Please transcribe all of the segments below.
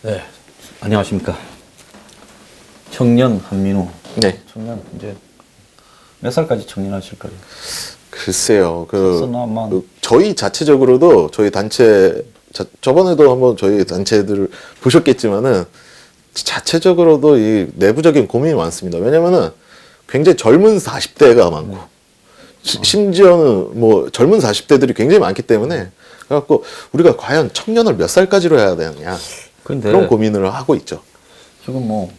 네, 안녕하십니까. 청년 한민우. 네. 청년 이제 몇 살까지 청년 하실 거예요? 글쎄요. 썼나만. 저희 자체적으로도 저희 단체 저번에도 한번 저희 단체들을 보셨겠지만은 자체적으로도 이 내부적인 고민이 많습니다. 왜냐면은 굉장히 젊은 40대가 많고 심지어는 뭐 젊은 40대들이 굉장히 많기 때문에 그래갖고 우리가 과연 청년을 몇 살까지로 해야 되느냐 근데 그런 고민을 하고 있죠. 지금 뭐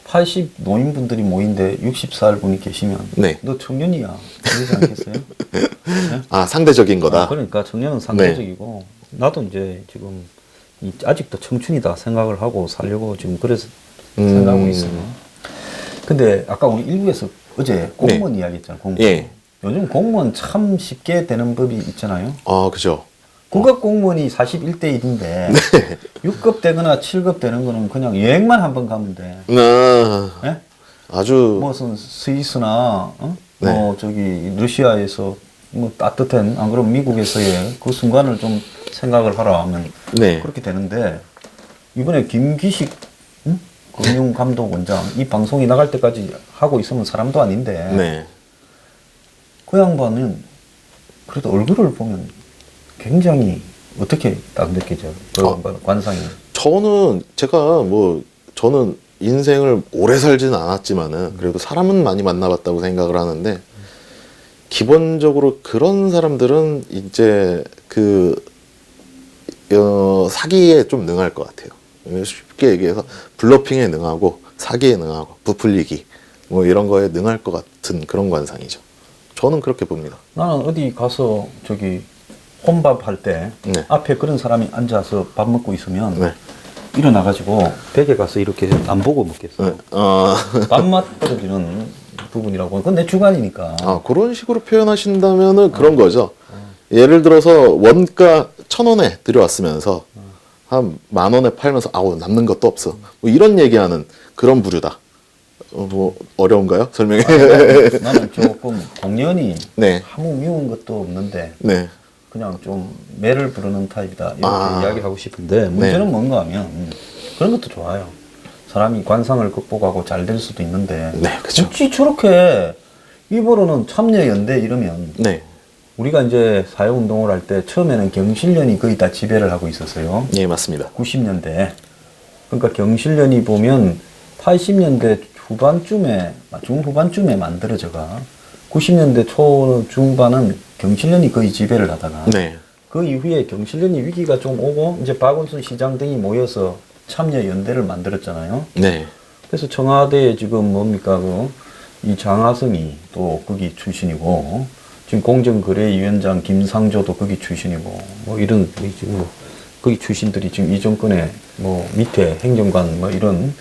80 노인분들이 모인데 60살 분이 계시면 네. 너 청년이야. 그러지 않겠어요? 네? 아, 상대적인 거다. 그러니까 청년은 상대적이고 나도 이제 지금 아직도 청춘이다 생각을 하고 살려고 지금 그래서 생각하고 있어요. 근데 아까 우리 일부에서 어제 공무원 이야기 했잖아요. 공무원. 예. 요즘 공무원 참 쉽게 되는 법이 있잖아요. 아, 그죠. 국가 공무원이 41대 1인데 6급 되거나 7급 되는 거는 그냥 여행만 한 번 가면 돼. 예? 아주 무슨 스위스나 네. 뭐 저기 러시아에서 뭐 따뜻한 안 그러면 미국에서의 그 순간을 좀 생각을 하라 하면 네. 그렇게 되는데 이번에 김기식 금융감독원장 이 방송이 나갈 때까지 하고 있으면 사람도 아닌데 네. 그 양반은 그래도 얼굴을 보면 굉장히 어떻게 딱 느껴져요? 그 양반 관상이. 저는 저는 인생을 오래 살지는 않았지만은 그래도 사람은 많이 만나봤다고 생각을 하는데 기본적으로 그런 사람들은 이제 사기에 좀 능할 것 같아요. 쉽게 얘기해서 블러핑에 능하고 사기에 능하고 부풀리기 뭐 이런 거에 능할 것 같은 그런 관상이죠. 저는 그렇게 봅니다. 나는 어디 가서 저기 혼밥 할 때 네. 앞에 그런 사람이 앉아서 밥 먹고 있으면 네. 일어나가지고 댁에 가서 이렇게 안 보고 먹겠어. 네. 밥맛 떨어지는 부분이라고. 그건 내 주관이니까. 아, 그런 식으로 표현하신다면은 그런 거죠. 예를 들어서 원가 1,000원에 들여왔으면서 한 10,000원에 팔면서 아우 남는 것도 없어. 뭐 이런 얘기하는 그런 부류다. 뭐 어려운가요? 설명해. 나는 조금 공연이 네. 아무 미운 것도 없는데 네. 그냥 좀 매를 부르는 타입이다 이렇게 이야기하고 싶은데 문제는 네. 뭔가 하면 그런 것도 좋아요. 사람이 관상을 극복하고 잘 될 수도 있는데 네, 그쵸. 굳이 저렇게 입으로는 참여연대 이러면 네. 우리가 이제 사회운동을 할 때 처음에는 경실련이 거의 다 지배를 하고 있었어요. 예, 맞습니다. 90년대. 그러니까 경실련이 보면 80년대 후반쯤에, 중후반쯤에 만들어져가 90년대 중반은 경실련이 거의 지배를 하다가 네. 그 이후에 경실련이 위기가 좀 오고 이제 박원순 시장 등이 모여서 참여연대를 만들었잖아요. 네. 그래서 청와대에 지금 뭡니까, 이 장하성이 또 거기 출신이고, 지금 공정거래위원장 김상조도 거기 출신이고, 뭐 이런, 지금 뭐, 거기 출신들이 지금 이 정권에 뭐 밑에 행정관 뭐 이런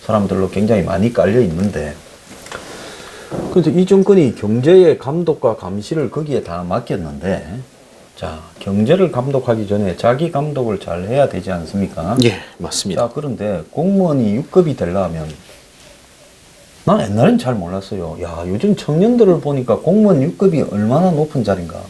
사람들로 굉장히 많이 깔려 있는데, 그래서 이 정권이 경제의 감독과 감시를 거기에 다 맡겼는데, 자, 경제를 감독하기 전에 자기 감독을 잘 해야 되지 않습니까? 예, 맞습니다. 자, 그런데 공무원이 6급이 되려면 난 옛날엔 잘 몰랐어요. 야, 요즘 청년들을 보니까 공무원 6급이 얼마나 높은 자리인가.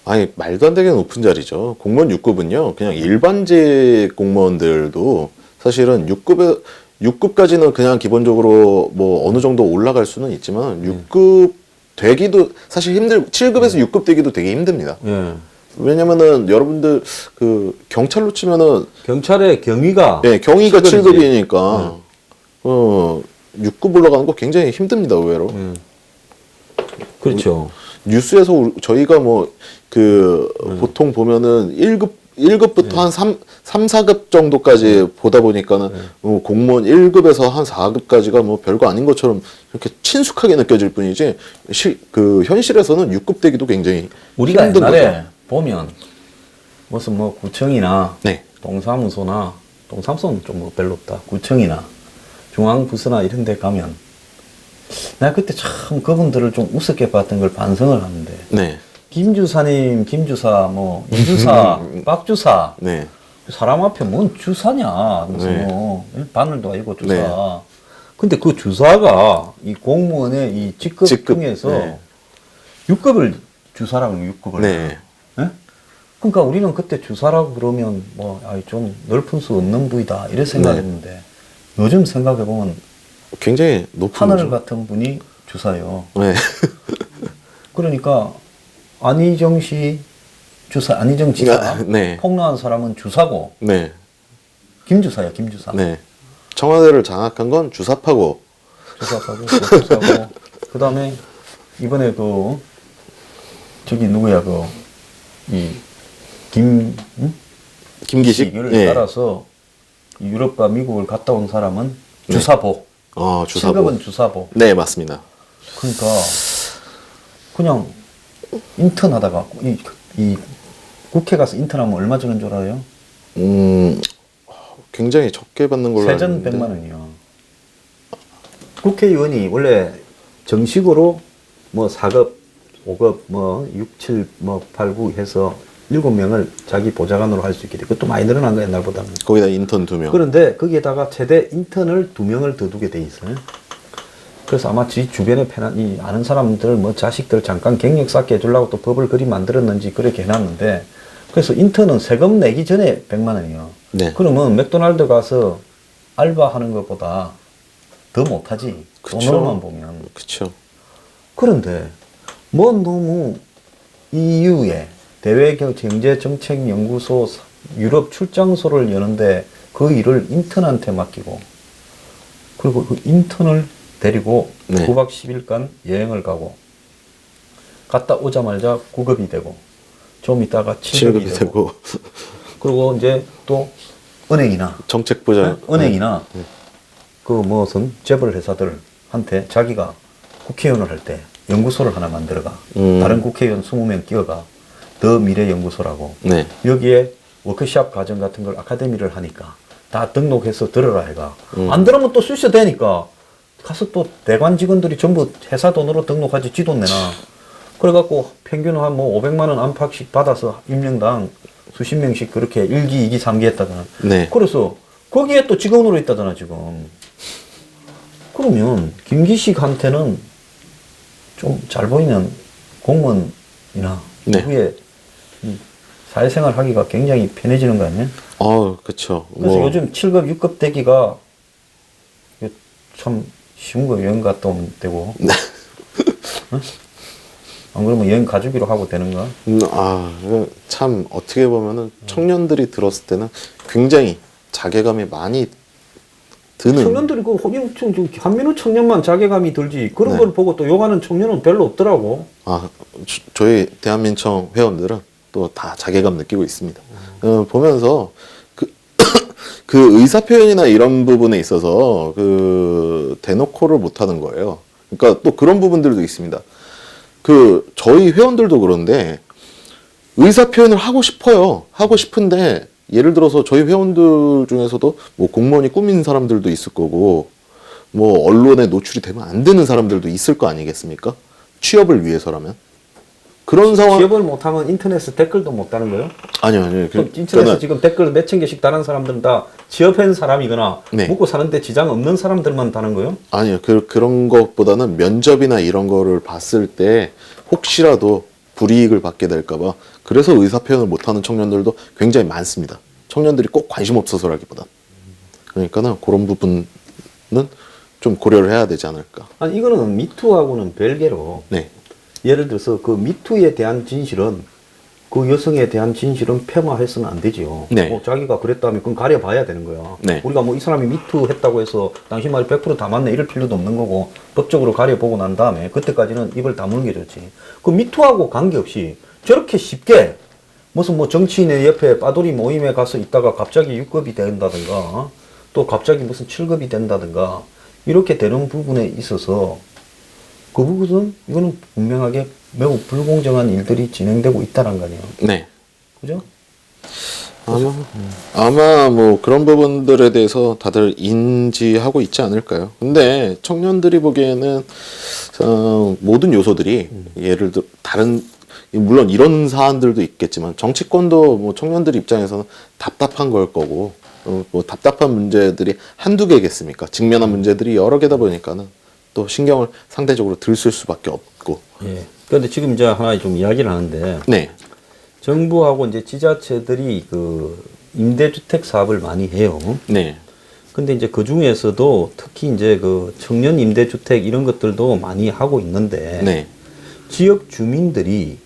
아니, 말도 안 되게 높은 자리죠. 공무원 6급은요, 그냥 일반직 공무원들도 사실은 6급까지는 그냥 기본적으로 뭐 어느 정도 올라갈 수는 있지만 6급 되기도 사실 7급에서 6급 되기도 되게 힘듭니다. 예. 왜냐면은 여러분들 그 경찰로 치면은 경찰의 경위가 예, 경위가 7급이지. 7급이니까 6급 올라가는 거 굉장히 힘듭니다, 의외로. 그렇죠. 뉴스에서 저희가 뭐 보통 보면은 1급부터 한 3, 4급 정도까지 보다 보니까는 공무원 1급에서 한 4급까지가 뭐 별거 아닌 것처럼 이렇게 친숙하게 느껴질 뿐이지 현실에서는 6급 되기도 굉장히 우리가 힘든 옛날에 거죠. 보면 무슨 뭐 구청이나 네. 동사무소는 좀 뭐 별로 없다. 구청이나 중앙부서나 이런 데 가면 내가 그때 참 그분들을 좀 우습게 봤던 걸 반성을 하는데 네. 김주사님, 김주사, 뭐 이주사, 박주사 네. 사람 앞에 뭔 주사냐 무슨 네. 뭐 바늘도 아니고 주사. 네. 근데 그 주사가 이 공무원의 이 직급 중에서 네. 6급을 주사라고 6급을. 네. 예? 그러니까 우리는 그때 주사라고 그러면 뭐, 좀 넓은 수 없는 부위다. 이런 생각했는데, 요즘 생각해보면 굉장히 높은 하늘 거죠. 같은 분이 주사요. 네. 그러니까 안희정 씨 주사, 안희정 지사 네. 폭로한 사람은 주사고, 네. 김주사야, 김주사. 네. 청와대를 장악한 건 주사파고. 주사하고, 주사하고. 그 다음에 이번에 저기 누구야, 김기식? 을 네. 따라서 유럽과 미국을 갔다 온 사람은 주사보. 주사보. 7급은 주사보. 네, 맞습니다. 그러니까 그냥 인턴 하다가 이 국회 가서 인턴하면 얼마 주는 줄 알아요? 굉장히 적게 받는 걸로 세전 알고 있는데. 100만 원이요. 국회의원이 원래 정식으로 뭐 4급, 5급, 뭐 6, 7, 뭐 8, 9 해서 7명을 자기 보좌관으로 할 수 있게 돼. 그것도 많이 늘어난 거야, 옛날보다는. 거기다 인턴 2명. 그런데 거기에다가 최대 인턴을 2명을 더 두게 돼 있어요. 그래서 아마 지 주변에 이 아는 사람들, 뭐 자식들 잠깐 경력 쌓게 해주려고 또 법을 그리 만들었는지 그렇게 해놨는데, 그래서 인턴은 세금 내기 전에 100만 원이요. 네. 그러면 맥도날드 가서 알바하는 것보다 더 못하지. 그쵸. 돈으로만 보면. 그쵸. 그런데 뭐 너무 EU에 대외경제정책연구소 유럽 출장소를 여는데 그 일을 인턴한테 맡기고, 그리고 그 인턴을 데리고 네. 9박 10일간 여행을 가고, 갔다 오자마자 9급이 되고, 좀 있다가 7급이 7급이 되고, 되고. 그리고 이제 또 은행이나 정책부장. 은행이나 그 무슨 재벌 회사들한테 자기가 국회의원을 할 때 연구소를 하나 만들어가. 다른 국회의원 20명 끼워가. 더 미래연구소라고. 네. 여기에 워크샵 과정 같은 걸 아카데미를 하니까 다 등록해서 들어라 해가. 안 들으면 또 수시되니까 가서 또 대관 직원들이 전부 회사 돈으로 등록하지 지 돈 내나. 그래갖고 평균 한 뭐 500만 원 안팎씩 받아서 임명당 수십 명씩 그렇게 1기, 2기, 3기 했다잖아. 네. 그래서 거기에 또 직원으로 있다잖아, 지금. 그러면 김기식한테는 좀 잘 보이는 공무원이나 네. 후에 사회생활 하기가 굉장히 편해지는 거 아니야? 그쵸. 그래서 요즘 7급, 6급 되기가 참 쉬운 거. 여행 갔다 오면 되고. 응? 안 그러면 여행 가주기로 하고 되는 거야? 참, 어떻게 보면은 청년들이 들었을 때는 굉장히 자괴감이 많이 드는. 청년들이 한민우 청년만 자괴감이 들지 그런 네. 걸 보고 또 욕하는 청년은 별로 없더라고. 저희 대한민청 회원들은 또 다 자괴감 느끼고 있습니다. 보면서 그 의사표현이나 이런 부분에 있어서 대놓고를 못하는 거예요. 그러니까 또 그런 부분들도 있습니다. 저희 회원들도 그런데 의사표현을 하고 싶어요. 하고 싶은데 예를 들어서 저희 회원들 중에서도 뭐 공무원이 꾸민 사람들도 있을 거고, 뭐 언론에 노출이 되면 안 되는 사람들도 있을 거 아니겠습니까? 취업을 위해서라면. 그런 상황. 취업을 못하면 인터넷에 댓글도 못 다는 거예요? 아니요. 그럼 인터넷에 지금 댓글 몇천 개씩 다는 사람들은 다 취업한 사람이거나 네. 먹고 사는데 지장 없는 사람들만 다는 거예요? 아니요. 그런 것보다는 면접이나 이런 거를 봤을 때 혹시라도 불이익을 받게 될까봐 그래서 의사표현을 못하는 청년들도 굉장히 많습니다. 청년들이 꼭 관심 없어서라기보단. 그러니까는 그런 부분은 좀 고려를 해야 되지 않을까. 아니 이거는 미투하고는 별개로 네. 예를 들어서 그 미투에 대한 진실은 그 여성에 대한 진실은 폄하해서는 안 되지요. 네. 자기가 그랬다면 그건 가려봐야 되는 거야. 네. 우리가 뭐 이 사람이 미투 했다고 해서 당신 말이 100% 다 맞네 이럴 필요도 없는 거고 법적으로 가려보고 난 다음에 그때까지는 입을 다무는 게 좋지. 그 미투하고 관계없이 저렇게 쉽게 무슨 뭐 정치인의 옆에 빠돌이 모임에 가서 있다가 갑자기 6급이 된다든가 또 갑자기 무슨 7급이 된다든가 이렇게 되는 부분에 있어서 그 부분은 이거는 분명하게 매우 불공정한 일들이 진행되고 있다는 거 아니에요. 네. 그죠? 아마 뭐 그런 부분들에 대해서 다들 인지하고 있지 않을까요? 근데 청년들이 보기에는 모든 요소들이 예를 들어 물론 이런 사안들도 있겠지만 정치권도 뭐 청년들 입장에서는 답답한 걸 거고 뭐 답답한 문제들이 한두 개겠습니까? 직면한 문제들이 여러 개다 보니까는 또 신경을 상대적으로 들 쓸 수밖에 없고. 예. 그런데 지금 이제 하나 좀 이야기를 하는데 네. 정부하고 이제 지자체들이 그 임대주택 사업을 많이 해요. 네. 근데 이제 그 중에서도 특히 이제 그 청년 임대주택 이런 것들도 많이 하고 있는데 네. 지역 주민들이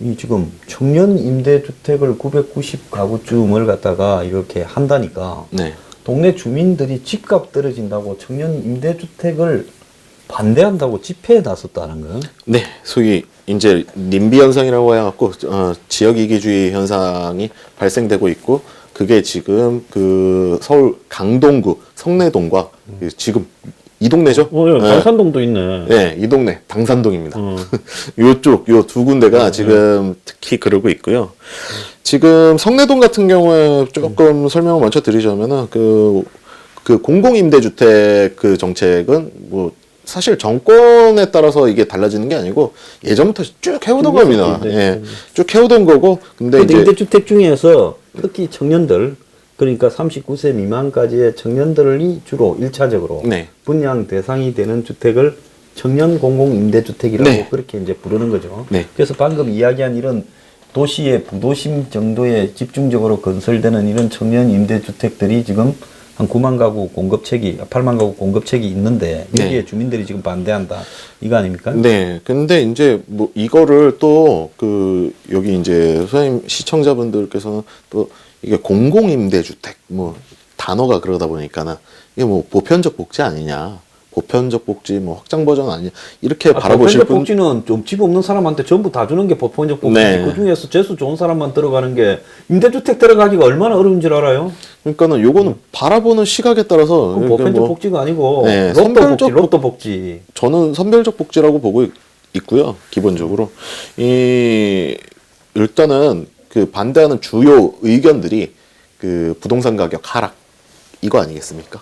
이 지금 청년 임대주택을 990가구쯤을 갖다가 이렇게 한다니까 네. 동네 주민들이 집값 떨어진다고 청년 임대주택을 반대한다고 집회에 나섰다는 거예요. 네. 소위 이제 님비 현상이라고 해갖고 지역 이기주의 현상이 발생되고 있고 그게 지금 그 서울 강동구 성내동과 지금 이 동네죠? 예, 당산동도 있네. 네, 이 동네 당산동입니다. 요쪽 요 두 군데가 지금 특히 그러고 있고요. 지금 성내동 같은 경우에 조금 설명을 먼저 드리자면은 그 공공임대주택 그 정책은 뭐 사실 정권에 따라서 이게 달라지는 게 아니고 예전부터 쭉 해오던 겁니다. 예, 쭉 해오던 거고 근데 이제 임대주택 중에서 특히 청년들 그러니까 39세 미만까지의 청년들이 주로 1차적으로 네. 분양 대상이 되는 주택을 청년 공공임대주택이라고 네. 그렇게 이제 부르는 거죠. 네. 그래서 방금 이야기한 이런 도시의 부도심 정도에 집중적으로 건설되는 이런 청년 임대주택들이 지금 한 9만 가구 공급책이 8만 가구 공급책이 있는데 여기에 네. 주민들이 지금 반대한다 이거 아닙니까? 네. 근데 이제 뭐 이거를 또 그 여기 이제 선생님 시청자분들께서는 또 이게 공공임대주택 뭐 단어가 그러다 보니까는 이게 뭐 보편적 복지 아니냐, 보편적 복지 뭐 확장 버전 아니냐 이렇게 바라보실 보편적 분. 복지는 좀 집 없는 사람한테 전부 다 주는 게 보편적 복지지. 네. 그 중에서 재수 좋은 사람만 들어가는 게 임대주택 들어가기가 얼마나 어려운 줄 알아요? 그러니까는 요거는 바라보는 시각에 따라서 그건 이게 보편적 뭐 복지가 아니고 네, 로또 복지, 선별적 로또 복지. 저는 선별적 복지라고 보고 있고요. 기본적으로 이 일단은 그 반대하는 주요 의견들이 그 부동산 가격 하락 이거 아니겠습니까?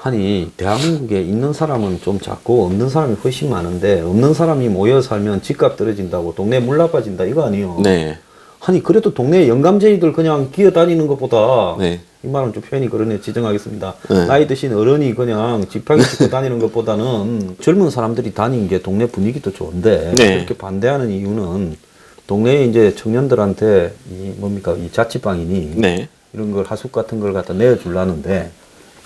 아니 대한민국에 있는 사람은 좀 작고 없는 사람이 훨씬 많은데 없는 사람이 모여 살면 집값 떨어진다고 동네 물 나빠진다 이거 아니에요? 네. 아니 그래도 동네 영감쟁이들 그냥 기어다니는 것보다 네. 이 말은 좀 표현이 그러네 지정하겠습니다. 네. 나이 드신 어른이 그냥 지팡이 짚고 다니는 것보다는 젊은 사람들이 다니는 게 동네 분위기도 좋은데 네. 그렇게 반대하는 이유는 동네에 이제 청년들한테 이 뭡니까 이 자취방이니 네. 이런 걸 하숙 같은 걸 갖다 내어주려는데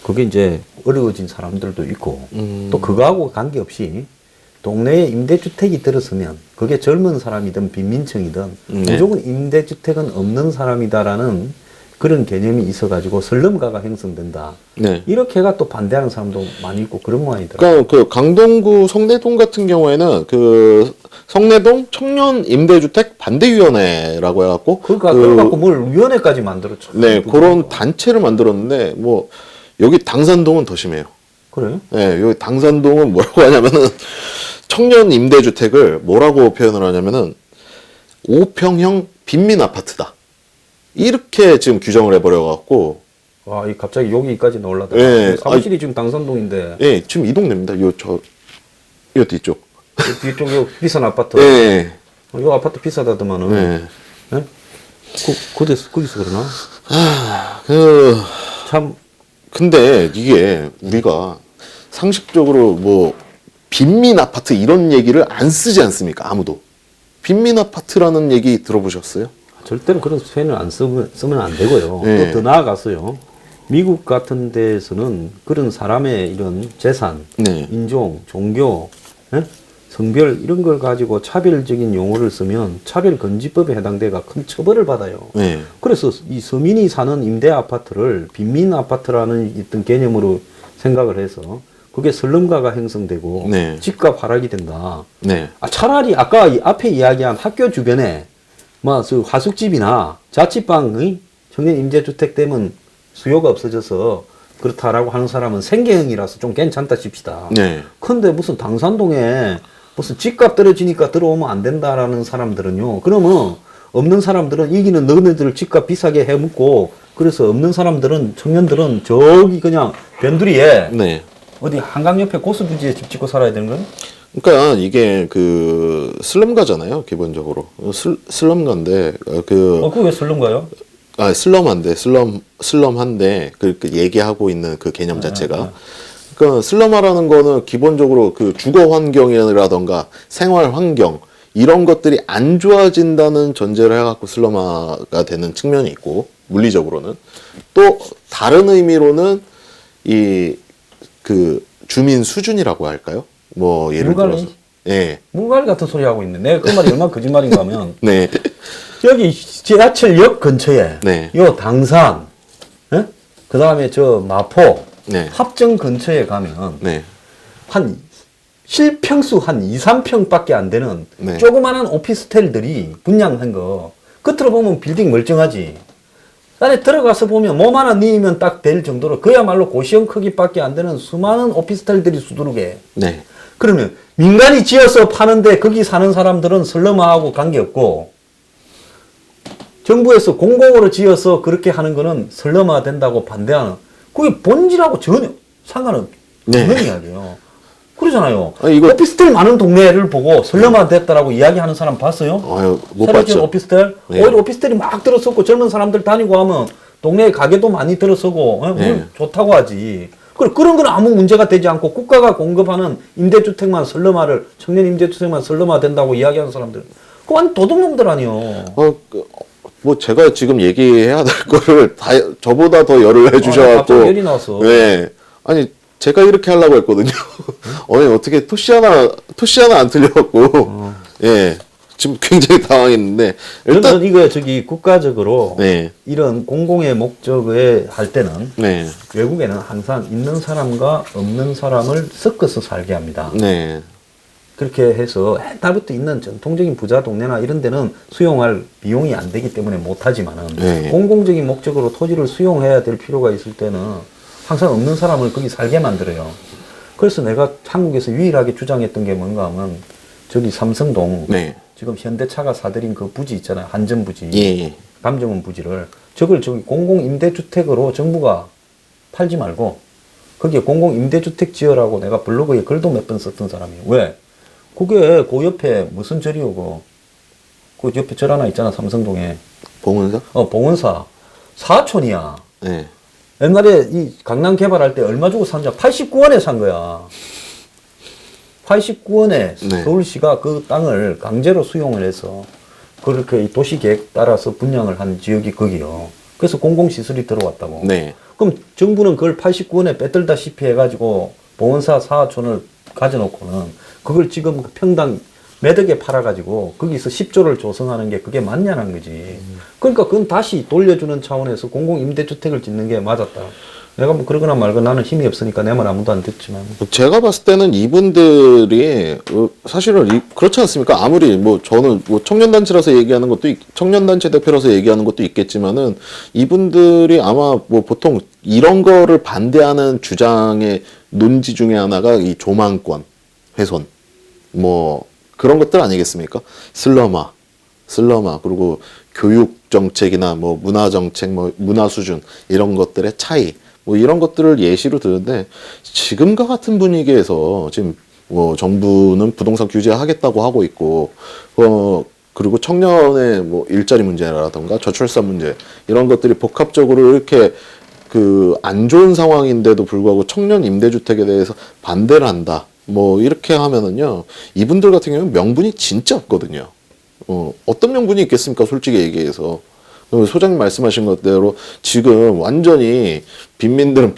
그게 이제 어려워진 사람들도 있고 또 그거하고 관계없이 동네에 임대주택이 들어서면 그게 젊은 사람이든 빈민층이든 네. 무조건 임대주택은 없는 사람이다라는 그런 개념이 있어가지고 슬럼가가 형성된다. 네. 이렇게가 또 반대하는 사람도 많이 있고 그런 모양이더라고요. 그러니까 그 강동구 성내동 같은 경우에는 그 성내동 청년 임대주택 반대위원회라고 해갖고 그러니까 그래갖고 뭘 위원회까지 만들었죠. 네 그런 단체를 만들었는데 뭐 여기 당산동은 더 심해요. 그래요? 네 여기 당산동은 뭐라고 하냐면은 청년 임대주택을 뭐라고 표현을 하냐면은 5평형 빈민 아파트다. 이렇게 지금 규정을 해버려갖고 와, 이 갑자기 여기까지 올라다. 예, 사무실이 지금 당산동인데 예 지금 이 동네입니다. 요 뒤쪽. 이 뒤쪽 요 비싼 아파트. 예. 요 아파트 비싸다더만은. 예. 예? 거기서 그러나? 참 근데 이게 우리가 상식적으로 뭐 빈민 아파트 이런 얘기를 안 쓰지 않습니까? 아무도. 빈민 아파트라는 얘기 들어보셨어요? 절대로 그런 표현을 안 쓰면 안 되고요. 네. 또 더 나아가서요. 미국 같은 데에서는 그런 사람의 이런 재산, 네. 인종, 종교, 예? 성별 이런 걸 가지고 차별적인 용어를 쓰면 차별금지법에 해당돼가 큰 처벌을 받아요. 네. 그래서 이 서민이 사는 임대 아파트를 빈민 아파트라는 어떤 개념으로 생각을 해서 그게 슬럼가가 형성되고 네. 집값 하락이 된다. 네. 차라리 아까 앞에 이야기한 학교 주변에 뭐 하숙집이나 자취방의 청년 임대주택 되면 수요가 없어져서 그렇다라고 하는 사람은 생계형이라서 좀 괜찮다 칩시다. 네. 근데 무슨 당산동에 무슨 집값 떨어지니까 들어오면 안 된다라는 사람들은요. 그러면 없는 사람들은 여기는 너네들 집값 비싸게 해먹고 그래서 없는 사람들은 청년들은 저기 그냥 변두리에 네. 어디 한강 옆에 고수부지에 집 짓고 살아야 되는 거예요? 그러니까 이게 그 슬럼가잖아요, 기본적으로. 슬럼가인데 그게 왜 슬럼가요? 슬럼한데 슬럼한데 그 얘기하고 있는 그 개념 자체가 그러니까 슬럼화라는 거는 기본적으로 그 주거 환경이라던가 생활 환경 이런 것들이 안 좋아진다는 전제를 해갖고 슬럼화가 되는 측면이 있고, 물리적으로는. 또 다른 의미로는 그 주민 수준이라고 할까요? 뭐 예를 물갈이? 들어서 예. 물갈이 같은 소리 하고 있는데 내가 그 말이 얼마나 거짓말인가 하면 네. 여기 지하철역 근처에 네. 요 당산, 그 다음에 저 마포, 네. 합정 근처에 가면 네. 한 실평수 한 2, 3평밖에 안 되는 네. 조그마한 오피스텔들이 분양한 거 겉으로 보면 빌딩 멀쩡하지. 안에 들어가서 보면 몸 하나 뉘면 딱 될 정도로 그야말로 고시원 크기밖에 안 되는 수많은 오피스텔들이 수두룩해. 네. 그러면 민간이 지어서 파는데 거기 사는 사람들은 슬럼화하고 관계없고 정부에서 공공으로 지어서 그렇게 하는 거는 슬럼화 된다고 반대하는 그게 본질하고 전혀 상관없는 네. 이야기예요. 그러잖아요. 이거 오피스텔 많은 동네를 보고 슬럼화 됐다라고 이야기하는 사람 봤어요? 아유, 못 새로 지은 봤죠. 오피스텔? 네. 오히려 오피스텔이 막 들어섰고 젊은 사람들 다니고 하면 동네에 가게도 많이 들어서고 네. 좋다고 하지. 그런 건 아무 문제가 되지 않고 국가가 공급하는 임대주택만 슬럼화를 청년 임대주택만 슬럼화 된다고 이야기하는 사람들 그거 완전 도둑놈들 아니요. 뭐 제가 지금 얘기해야 될 거를 다 저보다 더 열을 해주셔갖고. 갑자기 열이 나서. 네. 아니 제가 이렇게 하려고 했거든요. 아니 어떻게 토시 하나 안 틀려갖고. 예. 지금 굉장히 당황했는데 일단 일단 이거 저기 국가적으로 네. 이런 공공의 목적에 할 때는 네. 외국에는 항상 있는 사람과 없는 사람을 섞어서 살게 합니다. 네. 그렇게 해서 옛날부터 있는 전통적인 부자 동네나 이런 데는 수용할 비용이 안 되기 때문에 못하지만은 네. 공공적인 목적으로 토지를 수용해야 될 필요가 있을 때는 항상 없는 사람을 거기 살게 만들어요. 그래서 내가 한국에서 유일하게 주장했던 게 뭔가 하면 저기 삼성동 네. 지금 현대차가 사들인 그 부지 있잖아요. 한전 부지. 예. 감정원 부지를 저걸 저기 공공임대주택으로 정부가 팔지 말고 거기에 공공임대주택 지어라고 내가 블로그에 글도 몇 번 썼던 사람이에요. 왜? 그게 그 옆에 무슨 절이오 그 옆에 절 하나 있잖아. 삼성동에. 봉은사? 봉은사. 사촌이야. 네. 옛날에 이 강남 개발할 때 얼마 주고 산 줄 89원에 산 거야. 89원에 네. 서울시가 그 땅을 강제로 수용을 해서 그렇게 이 도시계획 따라서 분양을 한 지역이 거기요. 그래서 공공시설이 들어왔다고. 네. 그럼 정부는 그걸 89원에 빼들다시피 해가지고 봉원사 사촌을 가져놓고는 그걸 지금 평당 매덕에 팔아가지고 거기서 10조를 조성하는 게 그게 맞냐는 거지. 그러니까 그건 다시 돌려주는 차원에서 공공임대주택을 짓는 게 맞았다. 내가 뭐 그러거나 말거나 나는 힘이 없으니까 내 말 아무도 안 듣지만. 제가 봤을 때는 이분들이 사실은 그렇지 않습니까? 아무리 뭐 저는 뭐 청년단체라서 얘기하는 것도 청년단체 대표라서 얘기하는 것도 있겠지만은 이분들이 아마 뭐 보통 이런 거를 반대하는 주장의 논지 중에 하나가 이 조망권 훼손 뭐 그런 것들 아니겠습니까? 슬럼화 그리고 교육 정책이나 뭐 문화 정책 뭐 문화 수준 이런 것들의 차이 뭐 이런 것들을 예시로 드는데 지금과 같은 분위기에서 지금 뭐 정부는 부동산 규제하겠다고 하고 있고 그리고 청년의 뭐 일자리 문제라던가 저출산 문제 이런 것들이 복합적으로 이렇게 그 안 좋은 상황인데도 불구하고 청년 임대주택에 대해서 반대를 한다. 뭐 이렇게 하면은요 이분들 같은 경우는 명분이 진짜 없거든요. 어떤 명분이 있겠습니까? 솔직히 얘기해서. 소장님 말씀하신 것대로 지금 완전히 빈민들은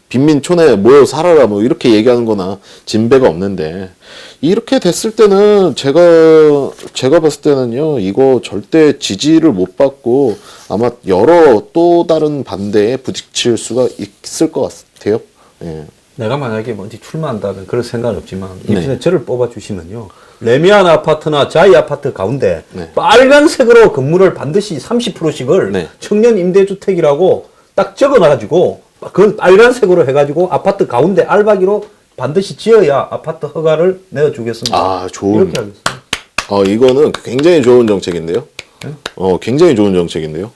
빈민촌에 모여 살아라 뭐 이렇게 얘기하는 거나 진배가 없는데 이렇게 됐을 때는 제가 봤을 때는요 이거 절대 지지를 못 받고 아마 여러 또 다른 반대에 부딪힐 수가 있을 것 같아요. 예. 내가 만약에 먼저 출마한다면 그럴 생각은 없지만 이번에 네. 저를 뽑아주시면요. 레미안 아파트나 자이 아파트 가운데 네. 빨간색으로 건물을 반드시 30%씩을 네. 청년 임대주택이라고 딱 적어놔가지고 그걸 빨간색으로 해가지고 아파트 가운데 알박이로 반드시 지어야 아파트 허가를 내어주겠습니다. 아, 이렇게 하겠습니다. 이거는 굉장히 좋은 정책인데요. 굉장히 좋은 정책인데요.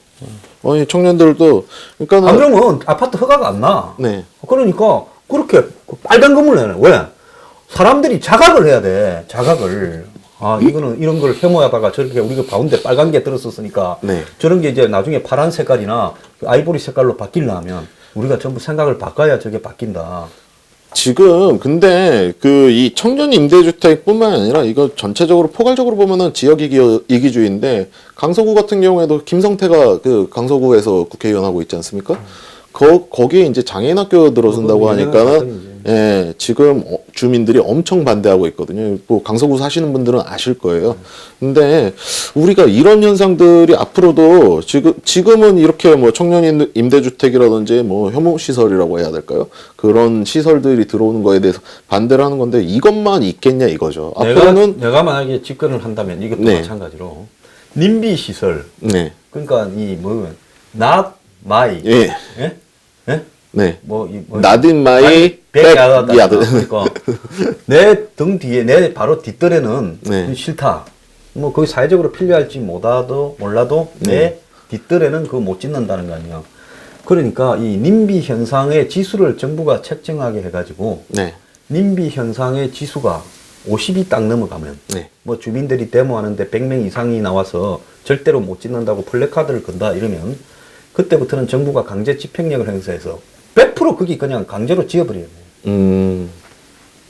아니 청년들도 그러니까는 안 그러면 아파트 허가가 안 나. 네. 그러니까 그렇게 빨간 건물을 내는 왜? 사람들이 자각을 해야 돼. 자각을. 아, 이거는 이런 걸 혐오하다가 저렇게 우리가 가운데 빨간 게 들었었으니까 네. 저런 게 이제 나중에 파란 색깔이나 아이보리 색깔로 바뀌려면 우리가 전부 생각을 바꿔야 저게 바뀐다. 지금 근데 그 이 청년 임대주택뿐만 아니라 이거 전체적으로 포괄적으로 보면은 지역 이기주의인데 강서구 같은 경우에도 김성태가 그 강서구에서 국회의원 하고 있지 않습니까? 거기에 이제 장애인 학교 들어선다고 하니까는 예, 지금 주민들이 엄청 반대하고 있거든요. 뭐 강서구 사시는 분들은 아실 거예요. 근데 우리가 이런 현상들이 앞으로도 지금은 이렇게 뭐 청년 임대주택이라든지 뭐 혐오시설이라고 해야 될까요? 그런 시설들이 들어오는 거에 대해서 반대를 하는 건데 이것만 있겠냐 이거죠. 앞으로는 내가 만약에 집권을 한다면 이것도 네. 마찬가지로 님비 시설 네. 그러니까 이 뭐 not my 예. 예? 예? 네. 뭐 Not in my backyard. backyard. 그러니까 내 등 뒤에 내 바로 뒷뜰에는 네. 싫다. 뭐 그게 사회적으로 필요할지 몰라도 내 뒷뜰에는 그거 못 짓는다는 거 아니야. 그러니까 이 님비 현상의 지수를 정부가 책정하게 해가지고 네. 님비 현상의 지수가 50이 딱 넘어가면 네. 뭐 주민들이 데모하는데 100명 이상이 나와서 절대로 못 짓는다고 플래카드를 건다 이러면 그때부터는 정부가 강제 집행력을 행사해서 100% 거기 그냥 강제로 지어버려요.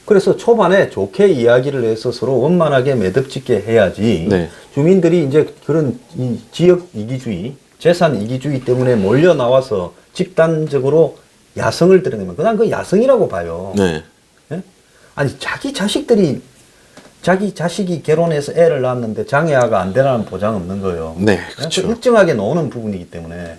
그래서 초반에 좋게 이야기를 해서 서로 원만하게 매듭 짓게 해야지. 네. 주민들이 이제 그런 이 지역 이기주의, 재산 이기주의 때문에 몰려 나와서 집단적으로 야성을 드러내면 그냥 그 야성이라고 봐요. 네. 예? 아니 자기 자식이 결혼해서 애를 낳았는데 장애아가 안 되라는 보장 없는 거예요. 네, 그 그렇죠. 일정하게 나오는 부분이기 때문에.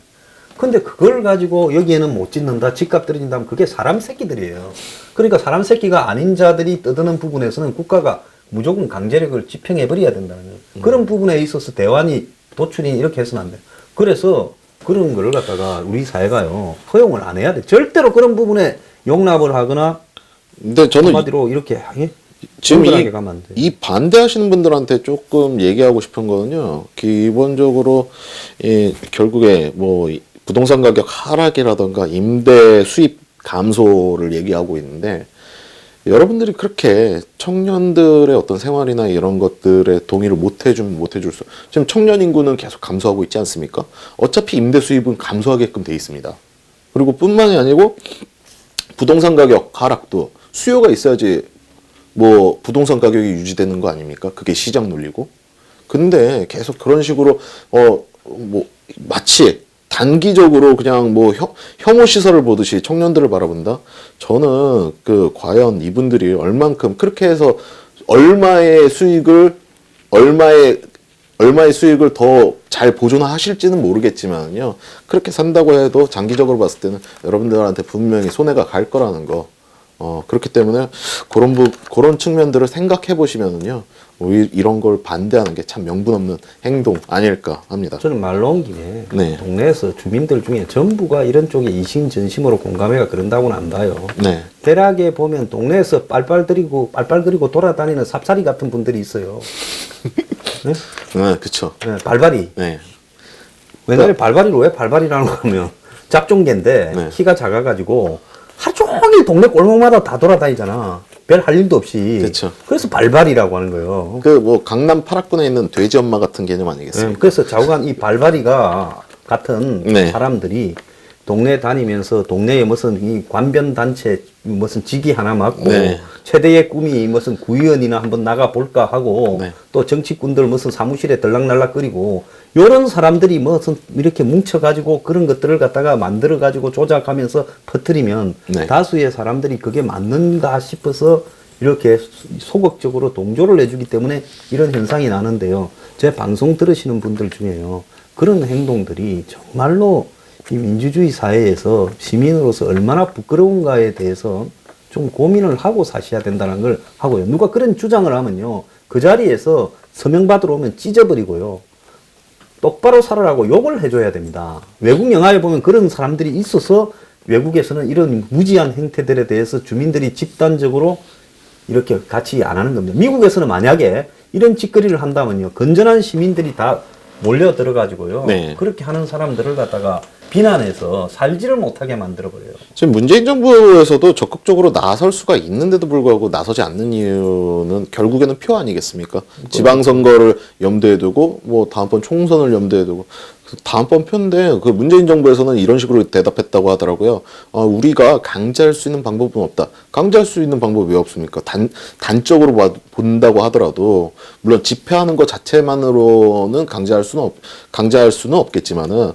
근데 그걸 가지고 여기에는 못 짓는다, 집값 떨어진다면 그게 사람 새끼들이에요. 그러니까 사람 새끼가 아닌 자들이 떠드는 부분에서는 국가가 무조건 강제력을 집행해버려야 된다는 거예요. 그런 부분에 있어서 대환이 도출이 이렇게 해서는 안 돼요. 그래서 그런 걸 갖다가 우리 사회가요, 허용을 안 해야 돼. 절대로 그런 부분에 용납을 하거나 근데 저는 한마디로 이렇게 지금 동그랗게 가면 안 돼. 이 반대하시는 분들한테 조금 얘기하고 싶은 거는요. 기본적으로 결국에 뭐 부동산 가격 하락이라던가 임대 수입 감소를 얘기하고 있는데 여러분들이 그렇게 청년들의 어떤 생활이나 이런 것들에 동의를 못 해줄 수. 지금 청년 인구는 계속 감소하고 있지 않습니까? 어차피 임대 수입은 감소하게끔 돼 있습니다. 그리고 뿐만이 아니고 부동산 가격 하락도 수요가 있어야지 뭐 부동산 가격이 유지되는 거 아닙니까? 그게 시장 논리고. 근데 계속 그런 식으로 뭐 마치 단기적으로 그냥 뭐 혐오 시설을 보듯이 청년들을 바라본다. 저는 그 과연 이분들이 얼만큼 그렇게 해서 얼마의 수익을 더 잘 보존하실지는 모르겠지만요. 그렇게 산다고 해도 장기적으로 봤을 때는 여러분들한테 분명히 손해가 갈 거라는 거. 그렇기 때문에 그런 측면들을 생각해 보시면은요. 이런 걸 반대하는 게 참 명분 없는 행동 아닐까 합니다. 저는 말로 온 김에 네. 동네에서 주민들 중에 전부가 이런 쪽에 이심전심으로 공감해가 그런다고는 안 봐요. 네. 대략에 보면 동네에서 빨빨 그리고 돌아다니는 삽살이 같은 분들이 있어요. 네? 네, 그쵸. 네, 발발이. 네. 옛날에 발발이를 왜 발발이라는 거 하면 잡종개인데 네. 키가 작아가지고 하루 종일 동네 골목마다 다 돌아다니잖아. 별 할 일도 없이. 그쵸. 그래서 발발이라고 하는 거예요. 그 뭐 강남 8학군에 있는 돼지 엄마 같은 개념 아니겠습니까? 네, 그래서 좌우간 이 발발이가 같은 네. 사람들이 동네 다니면서 동네에 무슨 이 관변 단체 무슨 직위 하나 맡고 네. 최대의 꿈이 무슨 구의원이나 한번 나가 볼까 하고 네. 또 정치꾼들 무슨 사무실에 들락날락거리고 요런 사람들이 무슨 이렇게 뭉쳐가지고 그런 것들을 갖다가 만들어가지고 조작하면서 퍼뜨리면 네. 다수의 사람들이 그게 맞는가 싶어서 이렇게 소극적으로 동조를 해주기 때문에 이런 현상이 나는데요. 제 방송 들으시는 분들 중에요. 그런 행동들이 정말로 이 민주주의 사회에서 시민으로서 얼마나 부끄러운가에 대해서 좀 고민을 하고 사셔야 된다는 걸 하고요. 누가 그런 주장을 하면요. 그 자리에서 서명 받으러 오면 찢어버리고요. 똑바로 살아라고 욕을 해줘야 됩니다. 외국 영화에 보면 그런 사람들이 있어서 외국에서는 이런 무지한 행태들에 대해서 주민들이 집단적으로 이렇게 같이 안 하는 겁니다. 미국에서는 만약에 이런 짓거리를 한다면요. 건전한 시민들이 다 몰려 들어가지고요. 네. 그렇게 하는 사람들을 갖다가 비난해서 살지를 못하게 만들어버려요. 지금 문재인 정부에서도 적극적으로 나설 수가 있는데도 불구하고 나서지 않는 이유는 결국에는 표 아니겠습니까? 지방선거를 염두에 두고 뭐 다음번 총선을 염두에 두고 다음번 표인데 그 문재인 정부에서는 이런 식으로 대답했다고 하더라고요. 우리가 강제할 수 있는 방법은 없다. 강제할 수 있는 방법이 왜 없습니까? 단적으로 본다고 하더라도 물론 집회하는 것 자체만으로는 강제할 수는 없겠지만은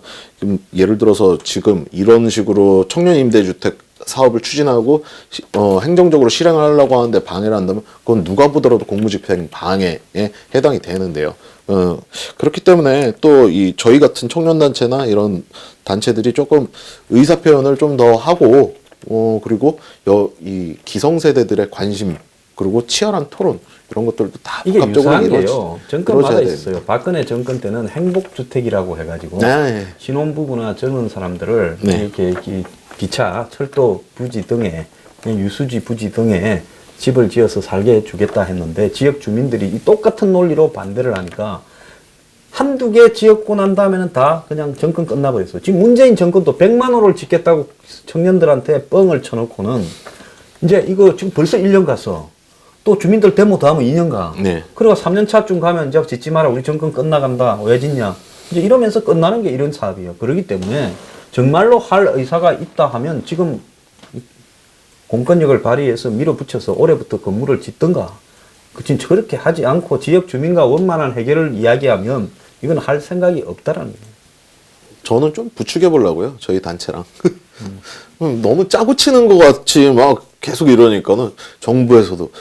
예를 들어서 지금 이런 식으로 청년 임대주택 사업을 추진하고 행정적으로 실행을 하려고 하는데 방해를 한다면 그건 누가 보더라도 공무집행 방해에 해당이 되는데요. 그렇기 때문에 또 저희 같은 청년단체나 이런 단체들이 조금 의사표현을 좀 더 하고 그리고 이 기성세대들의 관심 그리고 치열한 토론 이런 것들도 다 이게 복합적으로 유사한 게요. 정권마다 이루어져야 있어요. 박근혜 정권 때는 행복주택이라고 해가지고 네. 신혼부부나 젊은 사람들을 네. 이렇게 기차, 철도 부지 등에 유수지 부지 등에 집을 지어서 살게 해주겠다 했는데 지역 주민들이 이 똑같은 논리로 반대를 하니까 한두 개 지었고 난 다음에는 다 그냥 정권 끝나버렸어요. 지금 문재인 정권도 100만 호를 짓겠다고 청년들한테 뻥을 쳐놓고는 이제 이거 지금 벌써 1년 갔어. 또 주민들 데모 더 하면 2년 가. 네. 그리고 3년 차쯤 가면 이제 짓지 마라. 우리 정권 끝나간다. 왜 짓냐. 이제 이러면서 끝나는 게 이런 사업이에요. 그렇기 때문에 정말로 할 의사가 있다 하면 지금 공권력을 발휘해서 밀어붙여서 올해부터 건물을 짓든가. 그치, 그렇게 하지 않고 지역 주민과 원만한 해결을 이야기하면 이건 할 생각이 없다라는 거예요. 저는 좀 부추겨 보려고요. 저희 단체랑. 너무 짜고 치는 것 같이 막 계속 이러니까는 정부에서도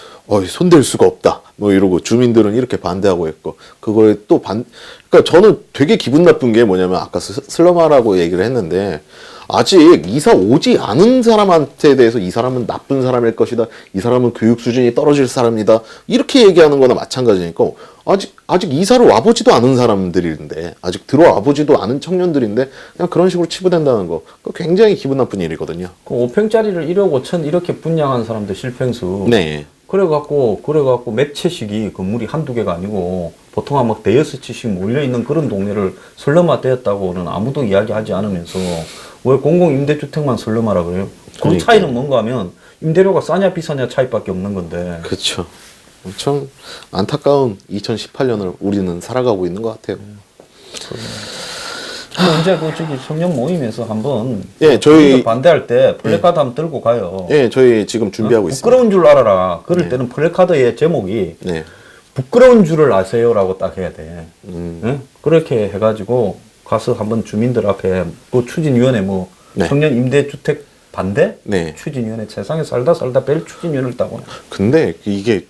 손댈 수가 없다. 뭐 이러고 주민들은 이렇게 반대하고 있고 그거에 또 그러니까 저는 되게 기분 나쁜 게 뭐냐면 아까 슬럼화라고 얘기를 했는데 아직 이사 오지 않은 사람한테 대해서 이 사람은 나쁜 사람일 것이다. 이 사람은 교육 수준이 떨어질 사람이다. 이렇게 얘기하는 거나 마찬가지니까 아직 이사를 와보지도 않은 사람들인데 아직 들어와보지도 않은 청년들인데 그냥 그런 식으로 치부된다는 거 그거 굉장히 기분 나쁜 일이거든요. 그 5평짜리를 1억 5천 이렇게 분양한 사람들 실평수. 네. 그래갖고 몇 채씩이 건물이 한두 개가 아니고 보통 한 막 대여섯 채씩 몰려있는 그런 동네를 슬럼화되었다고는 아무도 이야기하지 않으면서 왜 공공임대주택만 슬럼화라 그래요? 그 그러니까요. 차이는 뭔가 하면 임대료가 싸냐 비싸냐 차이밖에 없는 건데. 그렇죠. 엄청 안타까운 2018년을 우리는 살아가고 있는 것 같아요. 이제 저기 청년 모임에서 한번 예, 저희 반대할 때 플래카드 한번 들고 가요. 예, 저희 지금 준비하고 있습니다. 부끄러운 줄 알아라. 그럴 때는 플래카드의 제목이 네. 부끄러운 줄을 아세요라고 딱 해야 돼. 응? 그렇게 해가지고 가서 한번 주민들 앞에 그 추진위원회 네. 청년 임대주택 반대 네. 추진위원회 세상에 살다 별 추진위원회를 따고. 근데 이게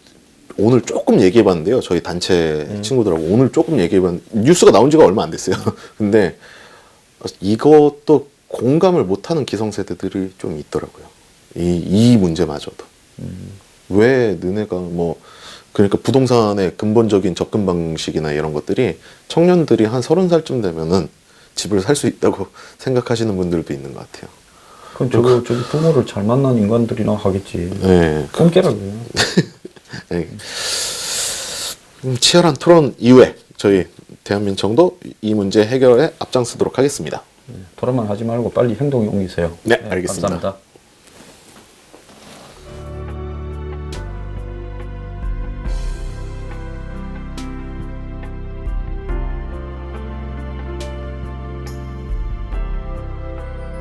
오늘 조금 얘기해봤는데요. 저희 단체 친구들하고 오늘 조금 얘기해봤는데 뉴스가 나온 지가 얼마 안 됐어요. 근데 이것도 공감을 못하는 기성세대들이 좀 있더라고요. 이 문제마저도. 왜 너네가 그러니까 부동산의 근본적인 접근 방식이나 이런 것들이 청년들이 한 30살쯤 되면은 집을 살 수 있다고 생각하시는 분들도 있는 것 같아요. 그럼 저기 부모를 잘 만난 인간들이나 하겠지. 네. 꿈깨라고요. 네. 치열한 토론 이후에 저희 대한민청도 이 문제 해결에 앞장서도록 하겠습니다. 토론만 하지 말고 빨리 행동에 옮기세요. 네, 알겠습니다. 감사합니다.